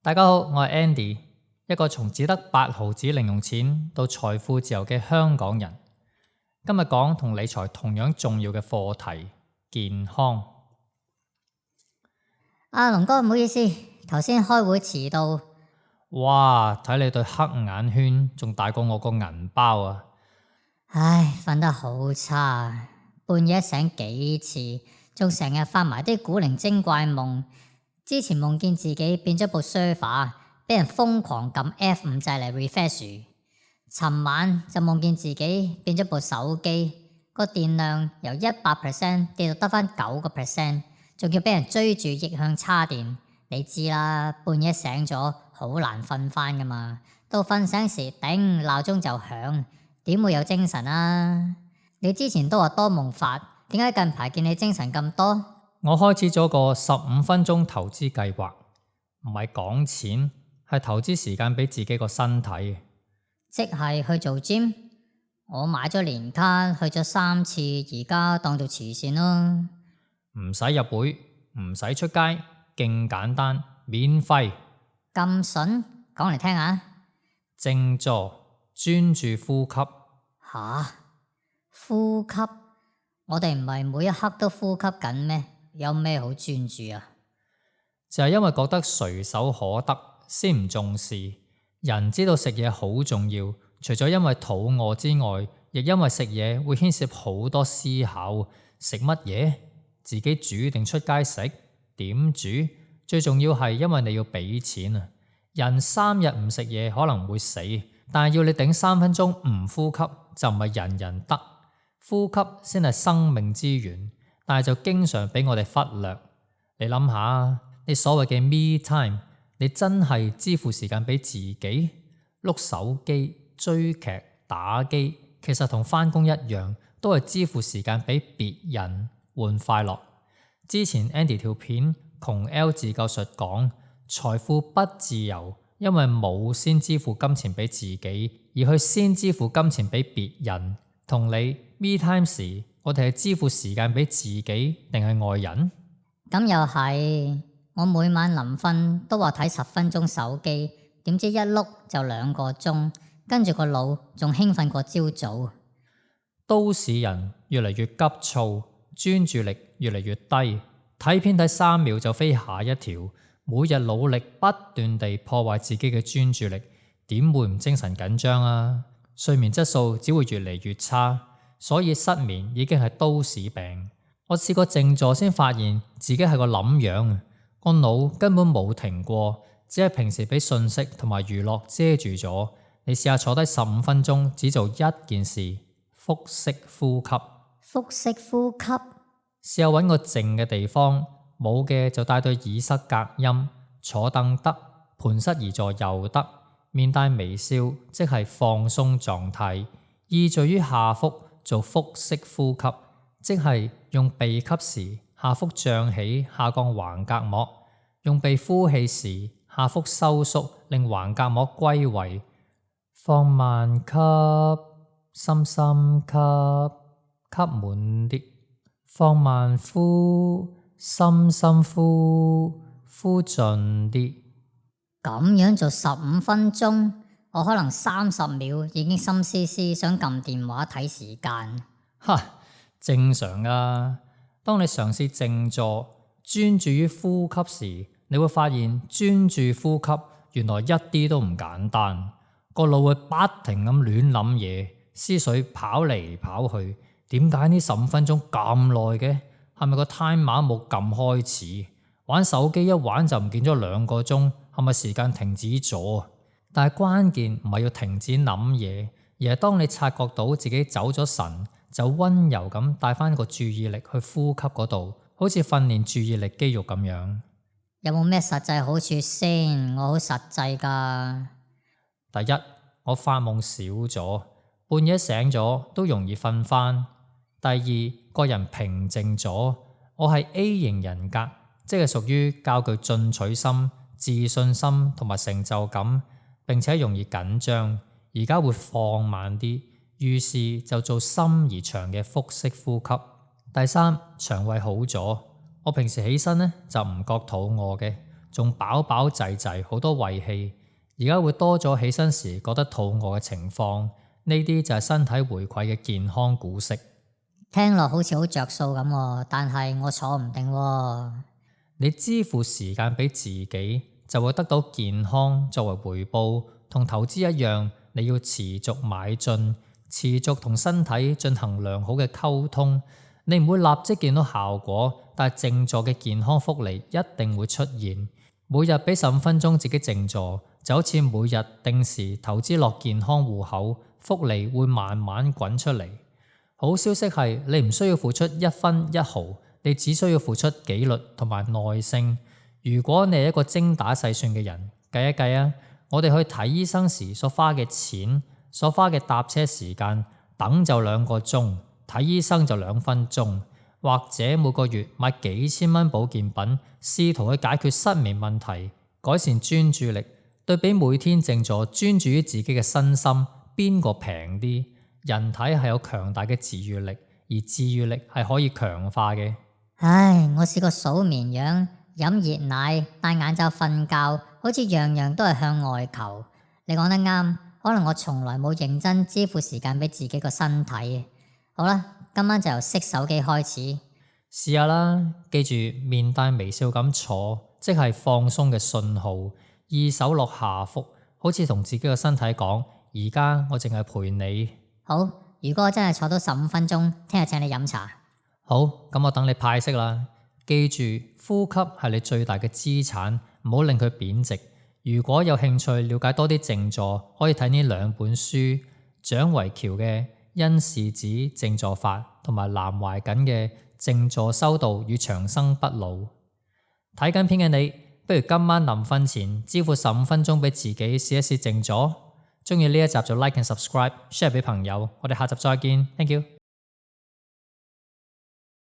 大家好，我係 Andy，一個從只得8毫子零用錢到財富自由嘅香港人。今日講同理財同樣重要嘅課題——健康。龍哥，唔好意思，頭先開會遲到。哇，睇你對黑眼圈仲大過我個銀包啊！唉，瞓得好差，半夜醒幾次，仲成日發埋啲古靈精怪夢。之前夢見自己變咗部 server，俾人瘋狂撳 F5掣嚟 refresh。尋晚就夢見自己變咗部手機，個電量由100%跌到得返9%，仲要俾人追住逆向叉電。你知啦，半夜醒咗好難瞓返噶嘛，到瞓醒時頂鬧鐘就響，點會有精神啊？你之前都話多夢法，點解近排見你精神咁多？我開始咗個15分鐘投資計劃，唔係講錢，係投資時間俾自己個身體。即係去做 gym？ 我買咗年卡去咗3次，而家當做慈善咯。唔使入會，唔使出街，勁簡單，免費。咁筍？講嚟聽下。靜坐，專注呼吸。吓？呼吸？我哋唔係每一刻都呼吸緊咩？有咩好專注啊？就係因為覺得隨手可得，先唔重視。人知道食嘢好重要，除咗因為肚餓之外，亦因為食嘢會牽涉好多思考。食乜嘢？自己煮定出街食？點煮？最重要係因為你要俾錢啊！人3日唔食嘢可能會死，但係要你頂3分鐘唔呼吸就唔係人人得。呼吸先係生命之源，但係就經常俾我哋忽略。你諗下，你所謂嘅 me time， 你真係支付時間俾自己？碌手機、追劇、打機，其實同返工一樣，都係支付時間俾別人換快樂。之前 Andy 條片窮 L 自救術講，財富不自由，因為冇先支付金錢俾自己，而去先支付金錢俾別人。同你 me time 時，我哋係支付時間俾自己定係外人？咁又係，我每晚臨瞓都話睇10分鐘手機，點知一碌就2個鐘，跟住個腦仲興奮過朝早。都市人越嚟越急躁，專注力越嚟越低，睇片睇3秒就飛下一條，每日努力不斷地破壞自己嘅專注力，點會唔精神緊張啊？睡眠質素只會越嚟越差，所以失眠已經係都市病。我試過靜坐先發現自己係個諗樣，個腦根本冇停過，只係平時俾信息同埋娛樂遮住咗。你試下坐低15分鐘，只做一件事，腹式呼吸。腹式呼吸？試下揾個靜嘅地方，冇嘅就戴對耳塞隔音，坐凳得，盤膝而坐又得，面帶微笑，即係放鬆狀態。意聚於下腹做腹式呼吸，即係用鼻吸時下腹脹起下降橫膈膜，用鼻呼氣時下腹收縮令橫膈膜歸位。放慢吸，深深吸，吸滿啲。放慢呼，深深呼，呼盡啲。咁樣做15分鐘，我可能30秒已經心思思想撳電話睇時間。正常啊。當你嘗試靜坐，專注於呼吸時，你會發現專注呼吸原來一啲都唔簡單。個腦會不停咁亂諗嘢，思緒跑嚟跑去。點解呢15分鐘咁耐嘅？係咪個 timer 冇撳開始？玩手機一玩就唔見咗2個鐘，係咪時間停止咗？但係關鍵唔係要停止諗嘢，而係當你察覺到自己走咗神，就溫柔咁帶翻個注意力去呼吸嗰度，好似訓練注意力肌肉咁樣。有冇咩實際好處先？我好實際㗎。第一，我發夢少咗，半夜醒咗都容易瞓翻。第二，個人平靜咗，我係 A 型人格，即係屬於較具進取心、自信心同埋成就感，並且容易緊張。而家會放慢啲，於是就做深而長嘅腹式呼吸。第三，腸胃好咗，我平時起身呢就唔覺肚餓嘅，仲飽飽滯滯好多胃氣，而家會多咗起身時覺得肚餓嘅情況，呢啲就係身體回饋嘅健康股息。聽落好似好着數咁喎，但係我坐唔定喎。你支付時間俾自己，就會得到健康作為回報，同投資一樣，你要持續買進，持續同身體進行良好嘅溝通。你唔會立即見到效果，但係靜坐嘅健康福利一定會出現。每日俾15分鐘自己靜坐，就好似每日定時投資落健康戶口，福利會慢慢滾出嚟。好消息係你唔需要付出一分一毫，你只需要付出紀律同埋耐性。如果你係一個精打細算嘅人，計一計啊，我哋去睇醫生時所花嘅錢，所花嘅搭車時間，等就2個鐘，睇醫生就2分鐘，或者每個月買幾千蚊保健品，試圖去解決失眠問題，改善專注力，對比每天靜坐專注於自己嘅身心，邊個平啲？人體係有強大嘅治癒力，而治癒力係可以強化嘅。唉，我試過數綿羊、飲熱奶、戴眼罩瞓覺，好似樣樣都係向外求。你講得啱，可能我從來冇認真支付時間俾自己個身體。好啦，今晚就由熄手機開始，試下啦，記住面帶微笑咁坐，即係放鬆嘅信號，二手落下腹，好似同自己個身體講：而家我淨係陪你。好，如果我真係坐到15分鐘，聽日請你飲茶。好，咁我等你派息啦。記住，呼吸係你最大嘅資產，唔好令佢貶值。如果有興趣了解多啲靜坐，可以睇呢2本書：蔣維喬嘅《因事指靜坐法》同埋南懷瑾嘅《靜坐修道與長生不老》。睇緊片嘅你，不如今晚臨瞓前支付15分鐘俾自己試一試靜坐。鍾意呢一集就 like and subscribe，share 俾朋友。我哋下集再見，thank you。